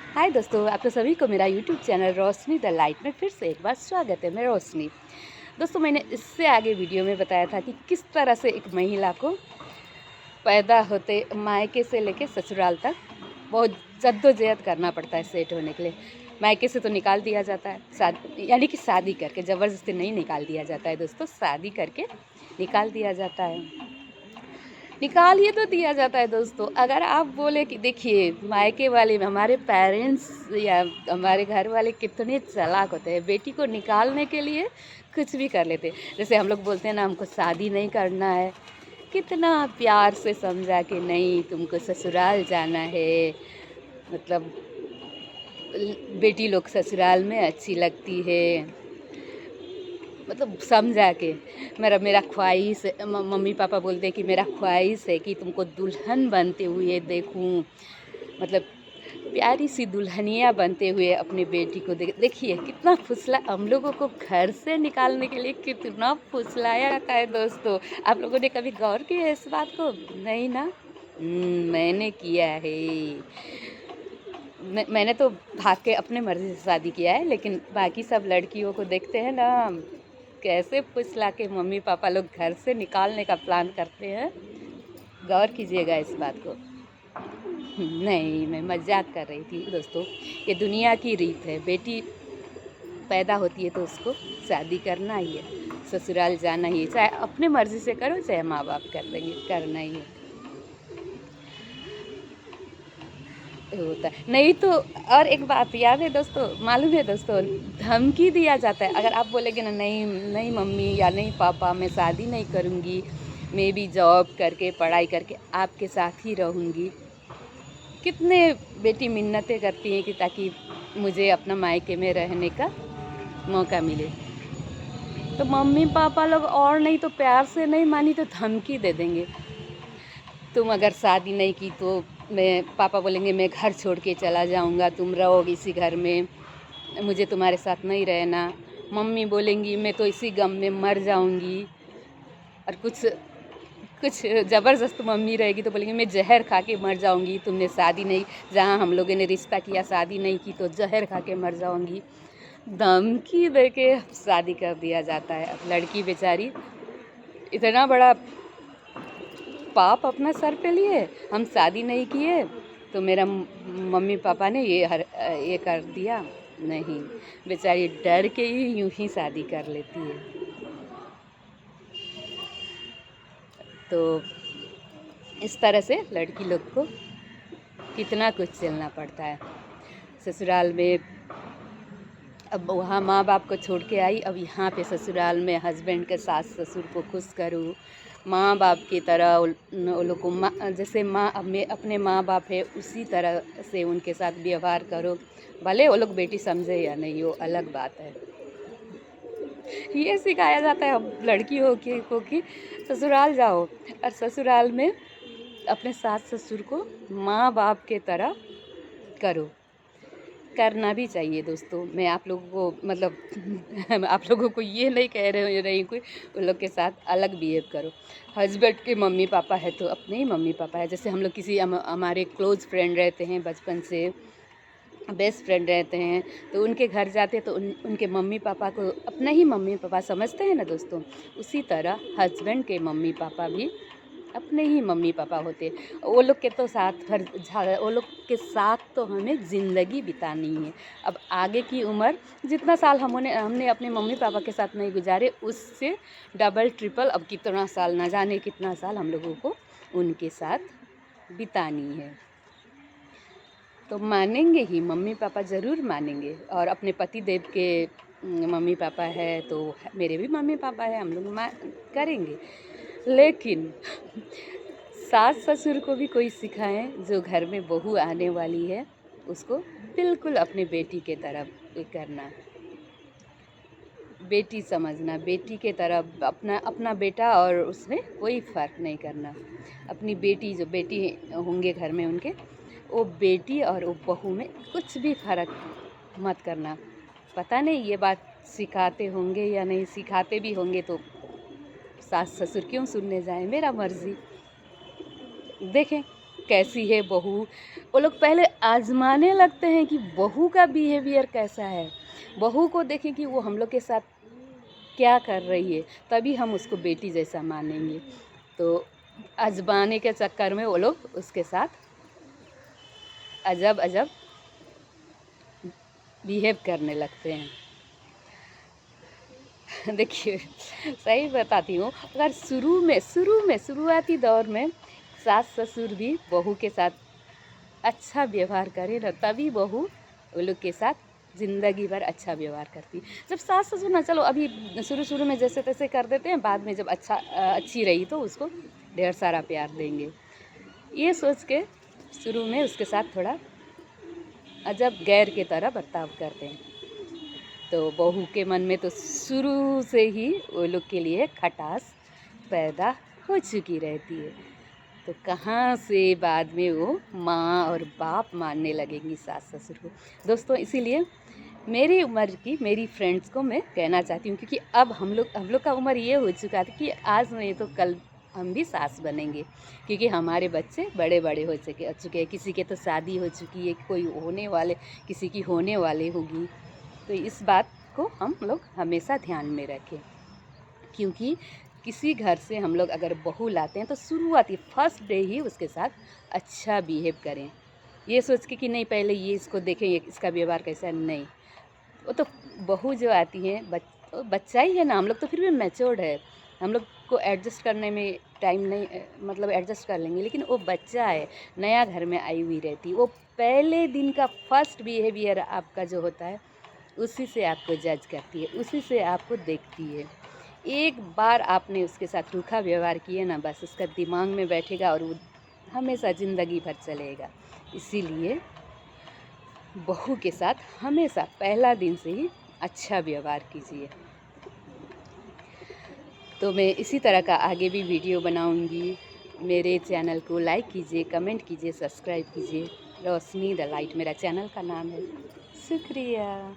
हाय दोस्तों, आप तो सभी को मेरा YouTube channel Roshni the light में फिर से एक बार स्वागत है। मैं रोशनी। दोस्तों, मैंने इससे आगे वीडियो में बताया था कि किस तरह से एक महिला को पैदा होते मायके से लेके ससुराल तक बहुत जद्दोजहद करना पड़ता है सेट होने के लिए। मायके से तो निकाल दिया जाता है, यानी कि शादी करके, ज़बरदस्ती नहीं निकाल दिया जाता है दोस्तों, शादी करके निकाल दिया जाता है। निकाल ही तो दिया जाता है दोस्तों। अगर आप बोले कि देखिए मायके वाले हमारे पेरेंट्स या हमारे घर वाले कितने चालाक होते हैं, बेटी को निकालने के लिए कुछ भी कर लेते हैं। जैसे हम लोग बोलते हैं ना, हमको शादी नहीं करना है, कितना प्यार से समझा कि नहीं तुमको ससुराल जाना है, मतलब बेटी लोग ससुराल में अच्छी लगती है, मतलब समझा के मेरा मेरा ख्वाहिश मम्मी पापा बोलते हैं कि मेरा ख्वाहिश है कि तुमको दुल्हन बनते हुए देखूं, मतलब प्यारी सी दुल्हनिया बनते हुए अपनी बेटी को देखिए कितना फुसला हम लोगों को घर से निकालने के लिए कितना फुसलाया जाता है दोस्तों। आप लोगों ने कभी गौर किया है इस बात को? नहीं ना? मैंने किया है। मैंने तो भाग के अपने मर्जी से शादी किया है, लेकिन बाकी सब लड़कियों को देखते हैं ना कैसे फुसला के मम्मी पापा लोग घर से निकालने का प्लान करते हैं। गौर कीजिएगा इस बात को। नहीं, मैं मजाक कर रही थी दोस्तों। ये दुनिया की रीत है, बेटी पैदा होती है तो उसको शादी करना ही है, ससुराल जाना ही है, चाहे अपने मर्जी से करो चाहे माँ बाप कर देंगे, करना ही है। होता है नहीं तो। और एक बात याद है दोस्तों, मालूम है दोस्तों, धमकी दिया जाता है। अगर आप बोलेंगे ना नहीं नहीं मम्मी या नहीं पापा मैं शादी नहीं करूँगी, मैं भी जॉब करके पढ़ाई करके आपके साथ ही रहूँगी, कितने बेटी मिन्नतें करती हैं कि ताकि मुझे अपना मायके में रहने का मौका मिले। तो मम्मी पापा लोग और नहीं तो प्यार से नहीं मानी तो धमकी दे देंगे, तुम अगर शादी नहीं की तो मैं, पापा बोलेंगे मैं घर छोड़ के चला जाऊंगा, तुम रहोगी इसी घर में, मुझे तुम्हारे साथ नहीं रहना। मम्मी बोलेंगी मैं तो इसी गम में मर जाऊंगी। और कुछ कुछ ज़बरदस्त मम्मी रहेगी तो बोलेंगी मैं जहर खा के मर जाऊंगी, तुमने शादी नहीं, जहाँ हम लोगों ने रिश्ता किया शादी नहीं की तो जहर खा के मर जाऊंगी। धमकी दे के शादी कर दिया जाता है। अब लड़की बेचारी इतना बड़ा पाप अपना सर पे लिए, हम शादी नहीं किए तो मेरा मम्मी पापा ने ये कर दिया। नहीं, बेचारी डर के ही यूं ही शादी कर लेती है। तो इस तरह से लड़की लोग को कितना कुछ झेलना पड़ता है ससुराल में। अब वहाँ माँ बाप को छोड़ के आई, अब यहाँ पे ससुराल में हस्बैंड के सास ससुर को खुश करूँ, माँ बाप की तरह उन लोग को जैसे माँ अपने माँ बाप है उसी तरह से उनके साथ व्यवहार करो, भले वो लोग बेटी समझे या नहीं, वो अलग बात है। ये सिखाया जाता है अब लड़की को कि ससुराल जाओ और ससुराल में अपने सास ससुर को माँ बाप के तरह करो। करना भी चाहिए दोस्तों। मैं आप लोगों को मतलब आप लोगों को ये नहीं कह रही कोई उन लोग के साथ अलग बिहेव करो। हस्बैंड के मम्मी पापा है तो अपने ही मम्मी पापा है। जैसे हम लोग किसी हमारे क्लोज फ्रेंड रहते हैं, बचपन से बेस्ट फ्रेंड रहते हैं, तो उनके घर जाते हैं तो उनके मम्मी पापा को अपना ही मम्मी पापा समझते हैं ना दोस्तों। उसी तरह हस्बैंड के मम्मी पापा भी अपने ही मम्मी पापा होते। वो लोग के तो साथ वो लोग के साथ तो हमें ज़िंदगी बितानी है। अब आगे की उम्र जितना साल हमने अपने मम्मी पापा के साथ नहीं गुजारे, उससे डबल ट्रिपल अब कितना साल, ना जाने कितना साल हम लोगों को उनके साथ बितानी है। तो मानेंगे ही, मम्मी पापा ज़रूर मानेंगे। और अपने पति देव के मम्मी पापा है तो मेरे भी मम्मी पापा है, हम लोग करेंगे। लेकिन सास ससुर को भी कोई सिखाएं, जो घर में बहू आने वाली है उसको बिल्कुल अपनी बेटी के तरह करना, बेटी समझना, बेटी के तरह अपना बेटा, और उसमें कोई फ़र्क नहीं करना। अपनी बेटी, जो बेटी होंगे घर में उनके, वो बेटी और वो बहू में कुछ भी फ़र्क मत करना। पता नहीं ये बात सिखाते होंगे या नहीं, सिखाते भी होंगे तो सास ससुर क्यों सुनने जाएं, मेरा मर्ज़ी। देखें कैसी है बहू, वो लोग पहले आजमाने लगते हैं कि बहू का बिहेवियर कैसा है, बहू को देखें कि वो हम लोग के साथ क्या कर रही है, तभी हम उसको बेटी जैसा मानेंगे। तो आजमाने के चक्कर में वो लोग उसके साथ अजब अजब बिहेव करने लगते हैं। देखिए सही बताती हूँ, अगर शुरुआती दौर में सास ससुर भी बहू के साथ अच्छा व्यवहार करे ना, तभी बहू वो लोग के साथ ज़िंदगी भर अच्छा व्यवहार करती। जब सास ससुर ना, चलो अभी शुरू में जैसे तैसे कर देते हैं, बाद में जब अच्छी रही तो उसको ढेर सारा प्यार देंगे, ये सोच के शुरू में उसके साथ थोड़ा अजब गैर के तरह बर्ताव करते हैं। तो बहू के मन में तो शुरू से ही वो लोग के लिए खटास पैदा हो चुकी रहती है। तो कहाँ से बाद में वो माँ और बाप मानने लगेंगी सास ससुर को। दोस्तों इसीलिए मेरी उम्र की मेरी फ्रेंड्स को मैं कहना चाहती हूँ, क्योंकि अब हम लोग का उम्र ये हो चुका था कि आज नहीं तो कल हम भी सास बनेंगे, क्योंकि हमारे बच्चे बड़े हो चुके हैं, किसी के तो शादी हो चुकी है, कोई होने वाले, किसी की होने वाले होगी। तो इस बात को हम लोग हमेशा ध्यान में रखें, क्योंकि किसी घर से हम लोग अगर बहू लाते हैं तो शुरुआती फर्स्ट डे ही उसके साथ अच्छा बिहेव करें, ये सोच के कि नहीं पहले ये इसको देखें, ये इसका व्यवहार कैसा है। नहीं, वो तो बहू जो आती है बच्चा ही है ना, हम लोग तो फिर भी मैच्योर्ड है, हम लोग को एडजस्ट करने में टाइम नहीं, मतलब एडजस्ट कर लेंगे, लेकिन वो बच्चा है, नया घर में आई हुई रहती, वो पहले दिन का फर्स्ट बिहेवियर आपका जो होता है उसी से आपको जज करती है, उसी से आपको देखती है। एक बार आपने उसके साथ रूखा व्यवहार किया ना, बस उसका दिमाग में बैठेगा और वो हमेशा ज़िंदगी भर चलेगा। इसीलिए बहू के साथ हमेशा पहला दिन से ही अच्छा व्यवहार कीजिए। तो मैं इसी तरह का आगे भी वीडियो बनाऊंगी। मेरे चैनल को लाइक कीजिए, कमेंट कीजिए, सब्सक्राइब कीजिए। रोशनी द लाइट मेरा चैनल का नाम है। शुक्रिया।